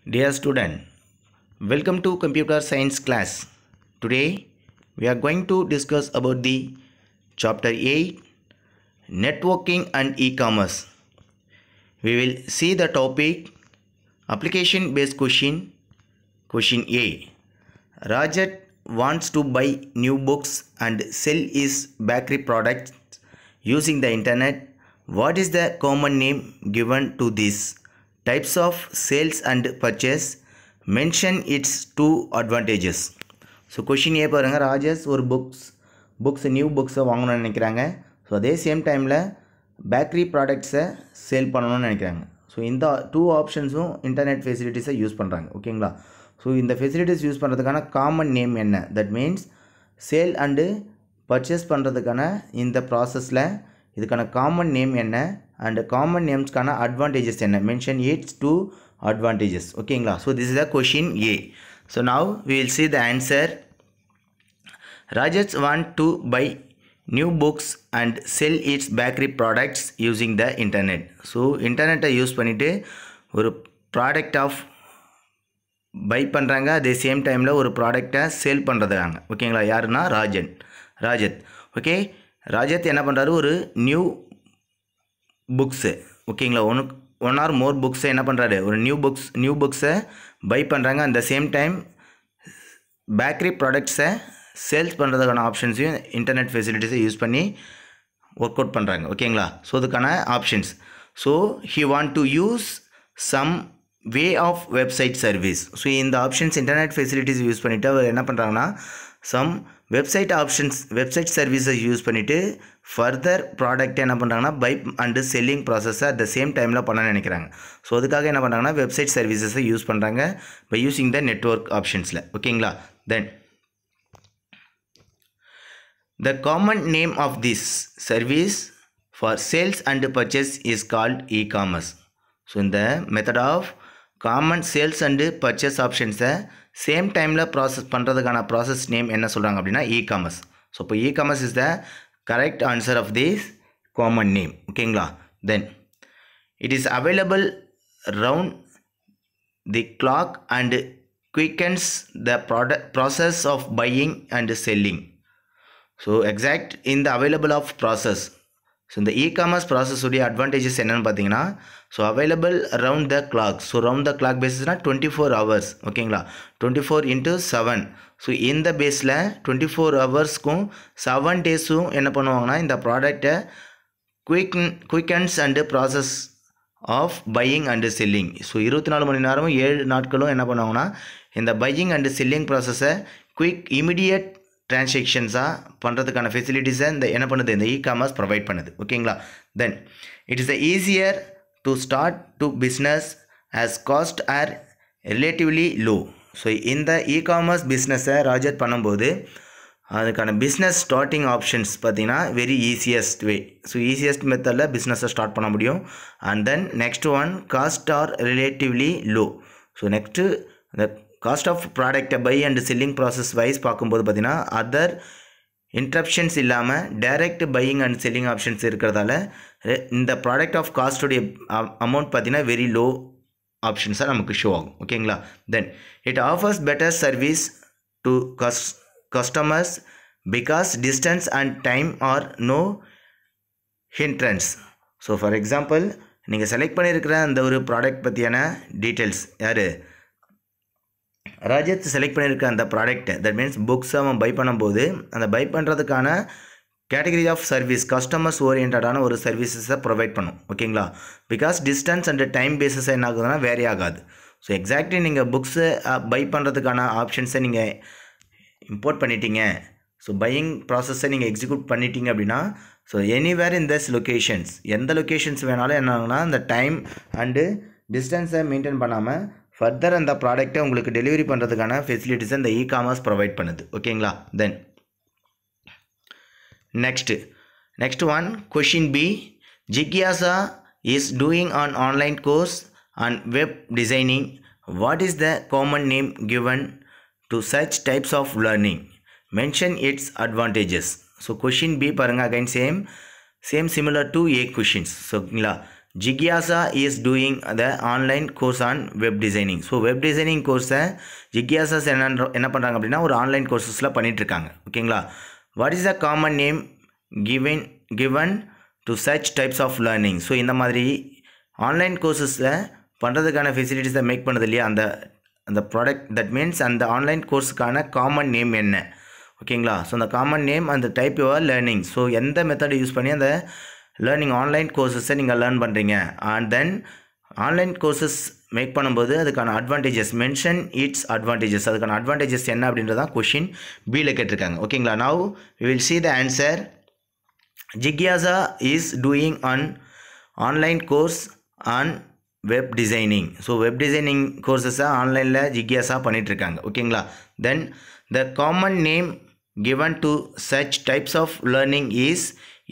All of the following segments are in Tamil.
Dear student, welcome to computer science class. Today we are going to discuss about the chapter 8 networking and e-commerce. We will see the topic application based question. Question A. Rajat wants to buy new books and sell his bakery products using the internet. What is the common name given to this types of sales and purchase? Mention its two advantages. So question A பாருங்க, ராஜேஷ் ஒரு நியூ புக்ஸை வாங்கணும்னு நினைக்கிறாங்க. ஸோ அதே சேம் டைமில் பேக்கரி ப்ராடக்ட்ஸை சேல் பண்ணணும்னு நினைக்கிறாங்க. ஸோ இந்த டூ ஆப்ஷன்ஸும் இன்டர்நெட் ஃபெசிலிட்டிஸை யூஸ் பண்ணுறாங்க. ஓகேங்களா? ஸோ இந்த ஃபெசிலிட்டிஸ் யூஸ் பண்ணுறதுக்கான காமன் நேம் என்ன? That means sale and purchase பண்ணுறதுக்கான இந்த ப்ராசஸில் இதுக்கான காமன் நேம் என்ன அண்ட் காமன் நேம்ஸ்க்கான அட்வான்டேஜஸ் என்ன? Mention its two advantages. ஓகேங்களா? So this is the question A. So now we will see the answer. Rajat want to buy new books and sell its bakery products using the internet. So இன்டர்நெட்டை யூஸ் பண்ணிவிட்டு ஒரு ப்ராடக்ட் ஆஃப் பை பண்ணுறாங்க, அதே சேம் டைமில் ஒரு ப்ராடக்டை சேல் பண்ணுறதுக்காங்க. ஓகேங்களா? யாருன்னா ராஜத். ஓகே, ராஜத் என்ன பண்ணுறாரு? ஒரு நியூ புக்ஸு, ஓகேங்களா, ஒன் ஆர் மோர் புக்ஸை என்ன பண்ணுறாரு? ஒரு நியூ புக்ஸை பை பண்ணுறாங்க. அந்த சேம் டைம் பேக்கரி ப்ராடக்ட்ஸை சேல்ஸ் பண்ணுறதுக்கான ஆப்ஷன்ஸையும் இன்டர்நெட் ஃபெசிலிட்டிஸை யூஸ் பண்ணி ஒர்க் அவுட் பண்ணுறாங்க. ஓகேங்களா? ஸோ அதுக்கான options. So he want to use some way of website service. So இந்த ஆப்ஷன்ஸ் இன்டர்நெட் ஃபெசிலிட்டிஸ் யூஸ் பண்ணிவிட்டு அவர் என்ன பண்ணுறாங்கன்னா சம் வெப்சைட் சர்வீஸை யூஸ் பண்ணிவிட்டு ஃபர்தர் ப்ராடக்ட்டை என்ன பண்ணுறாங்கன்னா பை அண்டு செல்லிங் ப்ராசஸை அட் த சேம் டைமில் பண்ண நினைக்கிறாங்க. ஸோ அதுக்காக என்ன பண்ணுறாங்கன்னா வெப்சைட் சர்வீசஸை யூஸ் பண்ணுறாங்க பை யூஸிங் த நெட்வொர்க் ஆப்ஷன்ஸில். ஓகேங்களா? Then the common name of this service for sales and purchase is called e-commerce. So in the method of common sales and purchase options same timeல process பண்ணுறதுக்கான process name என்ன சொல்கிறாங்க அப்படின்னா e-commerce. ஸோ இப்போ e-commerce is the correct answer of this common name. ஓகேங்களா? then it is available round the clock and quickens the process of buying and selling. So exact இந்த அவைலபிள் ஆஃப் ப்ராசஸ். ஸோ இந்த இ-காமர்ஸ் ப்ராசஸ் உடைய அட்வான்டேஜஸ் என்னென்னு பார்த்தீங்கன்னா, so available round the clock. So round the clock பேஸஸ்னால் 24 hours. ஓகேங்களா? 24/7. ஸோ இந்த பேஸில் 24 hours-க்கும் 7 days-ம் என்ன பண்ணுவாங்கன்னா இந்த ப்ராடக்டை quickens and process of buying and selling. So 24 மணி நேரமும் 7 நாட்களும் என்ன பண்ணுவாங்கன்னா இந்த பையிங் அண்டு செல்லிங் ப்ராசஸை இமிடியட் டிரான்சாக்ஷன்ஸாக பண்ணுறதுக்கான ஃபெசிலிட்டிஸை இந்த என்ன பண்ணுது? இந்த இ-காமர்ஸ் ப்ரொவைட் பண்ணுது. ஓகேங்களா? Then it is easier to start to business as cost are relatively low. So இந்த இ-காமர்ஸ் பிஸ்னஸை ராஜத் பண்ணும்போது அதுக்கான பிஸ்னஸ் ஸ்டார்டிங் ஆப்ஷன்ஸ் பார்த்திங்கன்னா very easiest way. So easiest மெத்தடில் பிஸ்னஸை ஸ்டார்ட் பண்ண முடியும். And then next one cost are relatively low. So next இந்த காஸ்ட் ஆஃப் ப்ராடக்டை buy and selling process wise பார்க்கும்போது பார்த்திங்கன்னா அதர் இன்ட்ரப்ஷன்ஸ் இல்லாமல் direct buying and selling options இருக்கிறதால இந்த ப்ராடக்ட் ஆஃப் காஸ்ட்டுடைய அமௌண்ட் பார்த்திங்கன்னா வெரி லோ ஆப்ஷன்ஸாக நமக்கு ஷோ ஆகும். ஓகேங்களா? Then it offers better service to customers because distance and time are no hindrance. So for example நீங்கள் செலக்ட் பண்ணியிருக்கிற அந்த ஒரு ப்ராடக்ட் பற்றியான டீட்டெயில்ஸ் யார்? ராஜத் செலக்ட் பண்ணியிருக்க அந்த ப்ராடக்ட், தட் மீன்ஸ் புக்ஸ் அவன் பை பண்ணும்போது அந்த பை பண்ணுறதுக்கான கேட்டகரி ஆஃப் சர்வீஸ் கஸ்டமர்ஸ் ஓரியன்டான ஒரு சர்வீசஸை ப்ரொவைட் பண்ணும். ஓகேங்களா? Because distance and time bases என்ன ஆகுதுன்னா வேரி ஆகாது. ஸோ எக்ஸாக்ட்லி நீங்கள் புக்ஸை பை பண்ணுறதுக்கான ஆப்ஷன்ஸை நீங்கள் இம்போர்ட் பண்ணிட்டீங்க, ஸோ பையிங் ப்ராசஸை நீங்கள் எக்ஸிக்யூட் பண்ணிட்டீங்க அப்படின்னா so anywhere in this locations எந்த லொக்கேஷன்ஸ் வேணாலும் என்ன ஆகுனா அந்த டைம் அண்டு டிஸ்டன்ஸை மெயின்டைன் பண்ணாமல் ஃபர்தர் அந்த ப்ராடக்ட்டை உங்களுக்கு டெலிவரி பண்ணுறதுக்கான ஃபெசிலிட்டிஸை இந்த இ-காமர்ஸ் ப்ரொவைட் பண்ணுது. ஓகேங்களா? Then next one question B. ஜிக்யாசா is doing on online course on web designing. What is the common name given to such types of learning? Mention its advantages. So question B பாருங்கள், again same similar to A questions. So Jigyasa is doing the online course on web designing. So web designing கோர்ஸை ஜிக்யாசாஸ் என்ன பண்ணுறாங்க அப்படின்னா ஒரு ஆன்லைன் கோர்சஸில் பண்ணிகிட்ருக்காங்க. ஓகேங்களா. What is the common name given to such types of learning. So இந்த மாதிரி ஆன்லைன் கோர்சஸில் பண்ணுறதுக்கான ஃபெசிலிட்டிஸை மேக் பண்ணுது இல்லையா அந்த ப்ராடக்ட், தட் மீன்ஸ் அந்த ஆன்லைன் கோர்ஸுக்கான காமன் நேம் என்ன. ஓகேங்களா. ஸோ அந்த காமன் நேம் அந்த டைப் யுவர் லேர்னிங். ஸோ எந்த மெத்தட் யூஸ் பண்ணி அந்த லேர்னிங் ஆன்லைன் கோர்சஸை நீங்கள் லேர்ன் பண்ணுறீங்க. And then online courses make பண்ணும்போது அதுக்கான அட்வான்டேஜஸ் மென்ஷன் இட்ஸ் அட்வான்டேஜஸ். அதுக்கான அட்வான்டேஜஸ் என்ன அப்படின்றதான் கொஷின் பியில் கேட்டிருக்காங்க. ஓகேங்களா. Now we will see the answer. Jigyasa is doing an online course on web designing. So web designing கோர்சஸை ஆன்லைனில் ஜிக்யாசா பண்ணிகிட்ருக்காங்க. ஓகேங்களா. Then the common name given to such types of learning is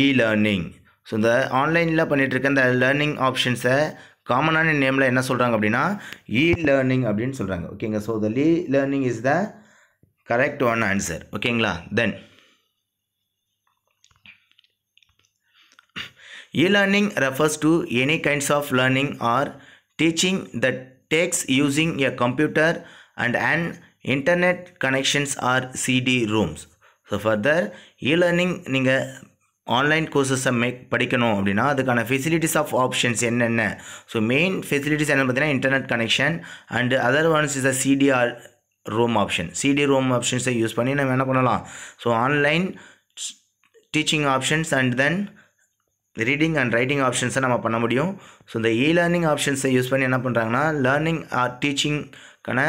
e-learning. So இந்த ஆன்லைனில் பண்ணிகிட்ருக்க இந்த லேர்னிங் ஆப்ஷன்ஸை காமனான நேமில் என்ன சொல்கிறாங்க அப்படின்னா e-learning அப்படின்னு சொல்கிறாங்க. ஓகேங்க. So the e-learning is the correct one answer. ஓகேங்களா. தென் e-learning refers to any kinds of learning or teaching that takes using a computer and an internet connections or CD-ROMs. So further e-learning நீங்கள் ஆன்லைன் கோர்சஸை படிக்கணும் அப்படின்னா அதுக்கான ஃபெசிலிட்டிஸ் ஆஃப் ஆப்ஷன்ஸ் என்னென்ன. ஸோ மெயின் ஃபெசிலிட்டிஸ் என்னென்னு பார்த்தீங்கன்னா internet connection and other ones is a CD-ROM option. CD-ROM ஆப்ஷன்ஸை யூஸ் பண்ணி நம்ம என்ன பண்ணலாம். So online teaching options and then reading and writing ஆப்ஷன்ஸை நம்ம பண்ண முடியும். ஸோ இந்த இ-லேர்னிங் ஆப்ஷன்ஸை யூஸ் பண்ணி என்ன பண்ணுறாங்கன்னா லேர்னிங் ஆர் டீச்சிங்கான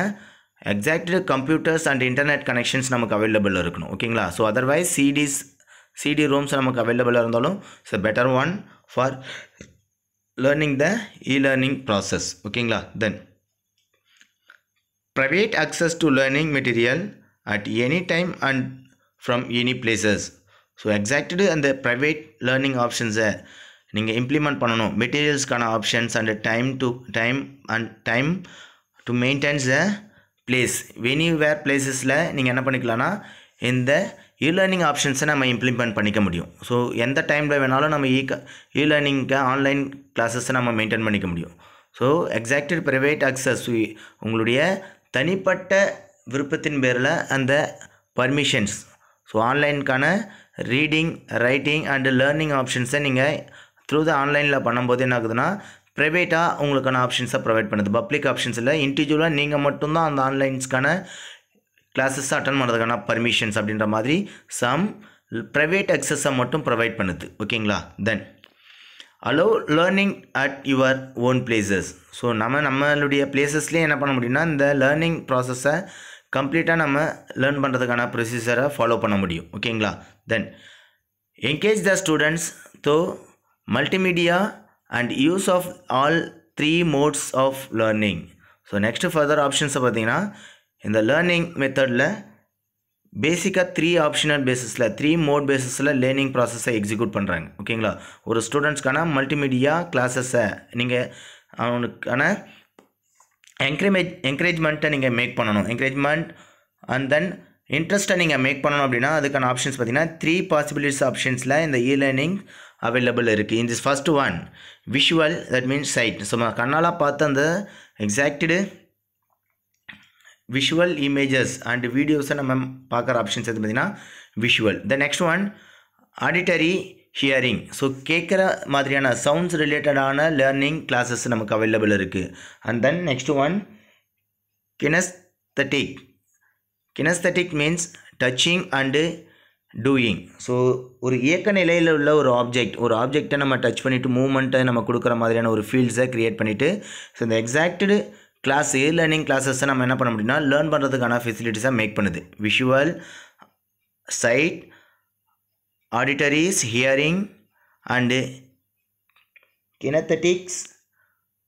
exact computers and internet connections நமக்கு அவைலபிள் இருக்கணும். ஓகேங்களா. ஸோ அதர்வைஸ் CD-ROMs நமக்கு அவைலபிளாக இருந்தாலும் it's a better one for learning the e-learning process. ஓகேங்களா. தென் private access to learning material at any time and from any places. So exact அந்த ப்ரைவேட் லேர்னிங் ஆப்ஷன்ஸை நீங்கள் இம்ப்ளிமெண்ட் பண்ணணும். மெட்டீரியல்ஸ்க்கான options and time to maintains the place anywhere பிளேஸஸில் நீங்கள் என்ன பண்ணிக்கலாம்னா இந்த இ-லேர்னிங் ஆப்ஷன்ஸை நம்ம இம்ப்ளிமெண்ட் பண்ணிக்க முடியும். ஸோ எந்த டைமில் வேணாலும் நம்ம இ-லேர்னிங்க்கு ஆன்லைன் கிளாஸஸை நம்ம மெயின்டைன் பண்ணிக்க முடியும். ஸோ எக்ஸாக்டு ப்ரைவேட் அக்சஸ் உங்களுடைய தனிப்பட்ட விருப்பத்தின் பேரில் அந்த பர்மிஷன்ஸ். ஸோ ஆன்லைனுக்கான ரீடிங் ரைட்டிங் அண்டு லேர்னிங் ஆப்ஷன்ஸை நீங்கள் த்ரூ த ஆன்லைனில் பண்ணும்போது என்ன ஆகுதுன்னா ப்ரைவேட்டாக உங்களுக்கான ஆப்ஷன்ஸை ப்ரொவைட் பண்ணுது. பப்ளிக் ஆப்ஷன்ஸ் இல்லை, இண்டிவிஜுவலாக நீங்கள் மட்டும்தான் அந்த ஆன்லைன்ஸ்க்கான கிளாஸஸ் அட்டன் பண்ணுறதுக்கான பர்மிஷன்ஸ் அப்படின்ற மாதிரி சம் ப்ரைவேட் அக்சஸை மட்டும் ப்ரொவைட் பண்ணுது. ஓகேங்களா. Then allow learning at your own places. So நம்மளுடைய பிளேசஸ்லேயே என்ன பண்ண முடியும்னா இந்த லேர்னிங் ப்ராசஸை கம்ப்ளீட்டாக நம்ம லேர்ன் பண்ணுறதுக்கான ப்ரொசீஜரை ஃபாலோ பண்ண முடியும். ஓகேங்களா. Then engage the students through multimedia and use of all 3 modes of learning. So next further ஆப்ஷன்ஸை பார்த்தீங்கன்னா இந்த லேர்னிங் மெத்தடில் பேசிக்காக 3 ஆப்ஷனல் பேசிஸில் 3 மோட் பேசிஸில் லேர்னிங் ப்ராசஸை எக்ஸிக்யூட் பண்ணுறாங்க. ஓகேங்களா. ஒரு ஸ்டூடெண்ட்ஸ்க்கான மல்டிமீடியா கிளாஸஸை நீங்கள் அவனுக்கான என்கரேஜ்மெண்ட்டை நீங்கள் மேக் பண்ணணும். என்கரேஜ்மெண்ட் அண்ட் தென் இன்ட்ரெஸ்ட்டை நீங்கள் மேக் பண்ணணும் அப்படின்னா அதுக்கான ஆப்ஷன்ஸ் பார்த்தீங்கன்னா 3 பாசிபிலிட்டிஸ் ஆப்ஷன்ஸில் இந்த இ-லேர்னிங் அவைலபிள் இருக்குது. In this first one visual, that means sight. So கண்ணால் பார்த்து அந்த எக்ஸாக்டு விஷுவல் இமேஜஸ் அண்ட் வீடியோஸை நம்ம பார்க்குற ஆப்ஷன்ஸ் எது பார்த்தீங்கன்னா visual. The next one auditory hearing. So கேட்குற மாதிரியான சவுண்ட்ஸ் ரிலேட்டடான லேர்னிங் கிளாஸஸ் நமக்கு அவைலபிள் இருக்குது. And then next one kinaesthetic. Kinaesthetic means touching and doing. So ஒரு இயக்க நிலையில் உள்ள ஒரு ஆப்ஜெக்டை நம்ம டச் பண்ணிவிட்டு மூவ்மெண்ட்டை நம்ம கொடுக்குற மாதிரியான ஒரு ஃபீல்ட்ஸை க்ரியேட் பண்ணிவிட்டு ஸோ இந்த எக்ஸாக்டு கிளாஸ் லேர்னிங் கிளாஸஸை நம்ம என்ன பண்ண முடியும்னா லேர்ன் பண்ணுறதுக்கான ஃபெசிலிட்டிஸை மேக் பண்ணுது. Visual, sight, auditories, hearing and kinaesthetics,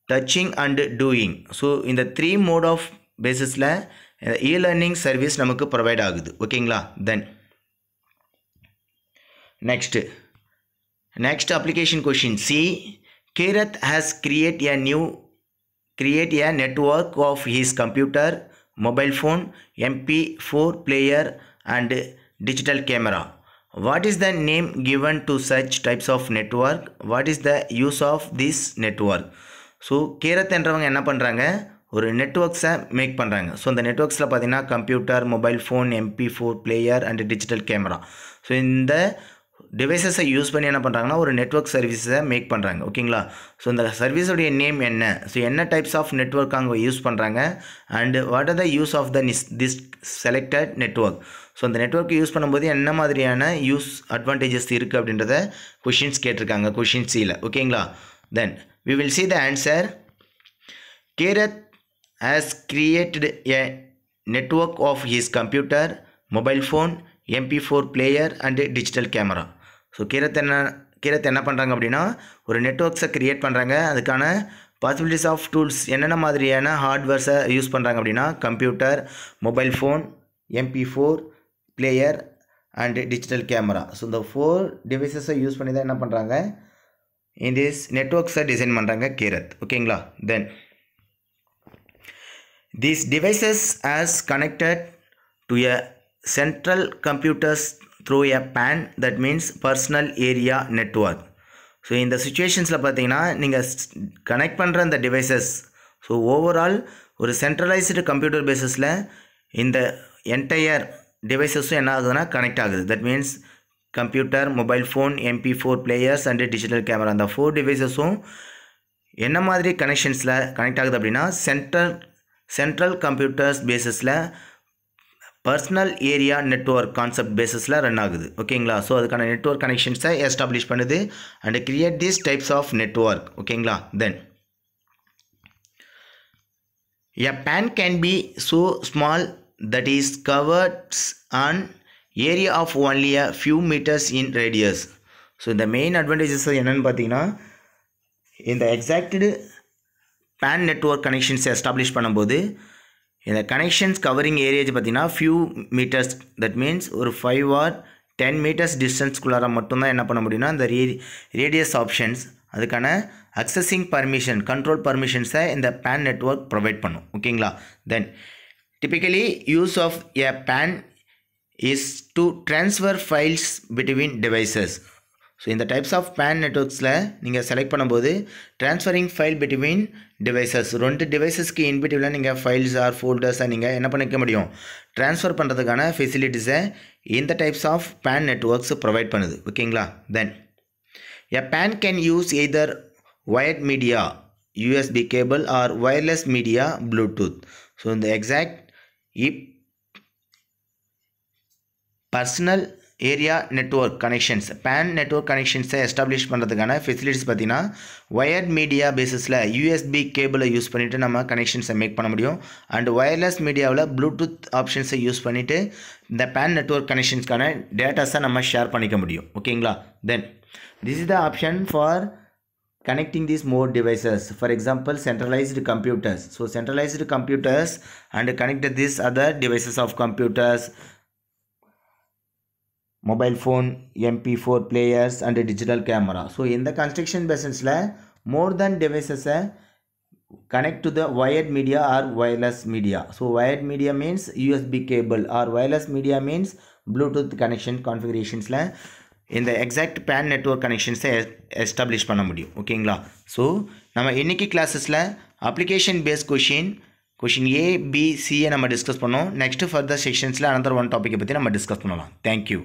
touching and doing. So இந்த 3 மோட் ஆஃப் பேசிஸில் இ-லேர்னிங் சர்வீஸ் நமக்கு ப்ரொவைட் ஆகுது. ஓகேங்களா. தென் next application question. C. Kirath has create a network of his computer, mobile phone, MP4 player and digital camera. What is the name given to such types of network? What is the use of this network? So கேரத் என்றவங்க என்ன பண்ணுறாங்க, ஒரு நெட்ஒர்க்ஸை மேக் பண்ணுறாங்க. ஸோ அந்த நெட்ஒர்க்ஸில் பார்த்தீங்கன்னா computer, mobile phone, MP4 player and digital camera. So இந்த டிவைசஸை யூஸ் பண்ணி என்ன பண்ணுறாங்கன்னா ஒரு நெட்ஒர்க் சர்வீஸை மேக் பண்ணுறாங்க. ஓகேங்களா. ஸோ இந்த சர்வீஸோடைய நேம் என்ன, ஸோ என்ன டைப்ஸ் ஆஃப் நெட்ஒர்க் அங்கே யூஸ் பண்ணுறாங்க, and what are the use of this selected network. So அந்த நெட்ஒர்க் யூஸ் பண்ணும்போது என்ன மாதிரியான யூஸ் அட்வான்டேஜஸ் இருக்குது அப்படின்றத கொஷின்ஸ் கேட்டிருக்காங்க கொஷின் சியில். ஓகேங்களா. தென் we will see the answer. Kerath has created a network of his computer, mobile phone, MP4 player and digital camera. So Gareth என்ன பண்ணுறாங்க அப்படின்னா ஒரு நெட்ஒர்க்ஸை க்ரியேட் பண்ணுறாங்க. அதுக்கான பாசிபிலிட்டிஸ் ஆஃப் டூல்ஸ் என்னென்ன மாதிரியான ஹார்ட்வேர்ஸை யூஸ் பண்ணுறாங்க அப்படின்னா computer, mobile phone, MP4 player and digital camera. So இந்த 4 டிவைசஸை யூஸ் பண்ணி தான் என்ன பண்ணுறாங்க, in this networks design பண்ணுறாங்க கேரத். ஓகேங்களா. தென் these devices as connected to a central computers through a PAN, that means personal area network. So இந்த சுச்சுவேஷன்ஸில் பார்த்தீங்கன்னா நீங்கள் கனெக்ட் பண்ணுற அந்த டிவைசஸ் ஸோ ஓவரால் ஒரு சென்ட்ரலைஸ்டு கம்ப்யூட்டர் பேஸஸில் இந்த என்டையர் டிவைசஸும் என்ன ஆகுதுன்னா கனெக்ட் ஆகுது. That means computer, mobile phone, MP4 players and digital camera, அந்த 4 டிவைசஸும் என்ன மாதிரி கனெக்ஷன்ஸில் கனெக்ட் ஆகுது அப்படின்னா சென்ட்ரல் கம்ப்யூட்டர்ஸ் பேஸஸில் பர்சனல் ஏரியா நெட்ஒர்க் கான்செப்ட் பேஸஸில் ரன் ஆகுது. ஓகேங்களா. ஸோ அதுக்கான நெட்ஒர்க் கனெக்ஷன்ஸை எஸ்டாப்ளிஷ் பண்ணுது and create this types of network. ஓகேங்களா. Then a PAN can be so small that is covered on area of only a few meters in radius. So இந்த மெயின் அட்வான்டேஜஸ் என்னென்னு பார்த்தீங்கன்னா இந்த எக்ஸாக்டு PAN நெட்ஒர்க் கனெக்ஷன்ஸை எஸ்டாப்ளிஷ் பண்ணும்போது இந்த கனெக்ஷன்ஸ் கவரிங் ஏரியாஸ் பார்த்தீங்கன்னா ஃபியூ மீட்டர்ஸ், தட் மீன்ஸ் ஒரு 5 or 10 மீட்டர்ஸ் டிஸ்டன்ஸ்குள்ளார மட்டும்தான் என்ன பண்ண முடியும்னா இந்த ரேடியஸ் ஆப்ஷன்ஸ் அதுக்கான அக்சஸிங் பர்மிஷன், கண்ட்ரோல் பர்மிஷன்ஸை இந்த PAN நெட்ஒர்க் ப்ரொவைட் பண்ணும். ஓகேங்களா. Then typically use of a PAN is to transfer files between devices. So இந்த டைப்ஸ் ஆஃப் PAN நெட்ஒர்க்ஸில் நீங்கள் செலக்ட் பண்ணும்போது ட்ரான்ஸ்ஃபரிங் ஃபைல் பிட்வீன் டிவைசஸ், 2 டிவைசஸ்க்கு இன்பிட்வீனில் நீங்கள் ஃபைல்ஸ் ஆர் ஃபோல்டர்ஸை நீங்கள் என்ன பண்ணிக்க முடியும், ட்ரான்ஸ்ஃபர் பண்ணுறதுக்கான ஃபெசிலிட்டிஸை இந்த types of PAN networks provide பண்ணுது. ஓகேங்களா. Then a PAN can use either wired media USB cable or wireless media Bluetooth. So இந்த exact personal area network connections PAN network கனெக்ஷன்ஸை எஸ்டாப்ளிஷ் பண்ணுறதுக்கான ஃபெசிலிட்டிஸ் பார்த்தீங்கன்னா வயர்ட் மீடியா பேஸஸில் USB கேபிளை யூஸ் பண்ணிவிட்டு நம்ம கனெக்ஷன்ஸை மேக் பண்ண முடியும். அண்ட் வயர்லெஸ் மீடியாவில் ப்ளூடூத் ஆப்ஷன்ஸை யூஸ் பண்ணிவிட்டு இந்த PAN நெட்ஒர்க் கனெக்ஷன்ஸ்க்கான டேட்டாஸை நம்ம ஷேர் பண்ணிக்க முடியும். ஓகேங்களா. தென் this is the option for connecting these more devices. For example, centralized computers. So centralized computers and connect these other devices of computers, mobile phone, MP4 players and digital camera. So in the construction business la more than devices connect to the wired media or wireless media. So wired media means USB cable or wireless media means Bluetooth connection configurations la இந்த எக்ஸாக்ட் PAN நெட்ஒர்க் கனெக்ஷன்ஸை எஸ்டாப்ளிஷ் பண்ண முடியும். ஓகேங்களா. ஸோ நம்ம இன்றைக்கி கிளாஸஸில் application based question A, B, Cயை நம்ம டிஸ்கஸ் பண்ணோம். நெக்ஸ்ட்டு ஃபர்தர் செக்ஷன்ஸில் another one டாப்பிக்கை பற்றி நம்ம டிஸ்கஸ் பண்ணலாம். தேங்க்யூ.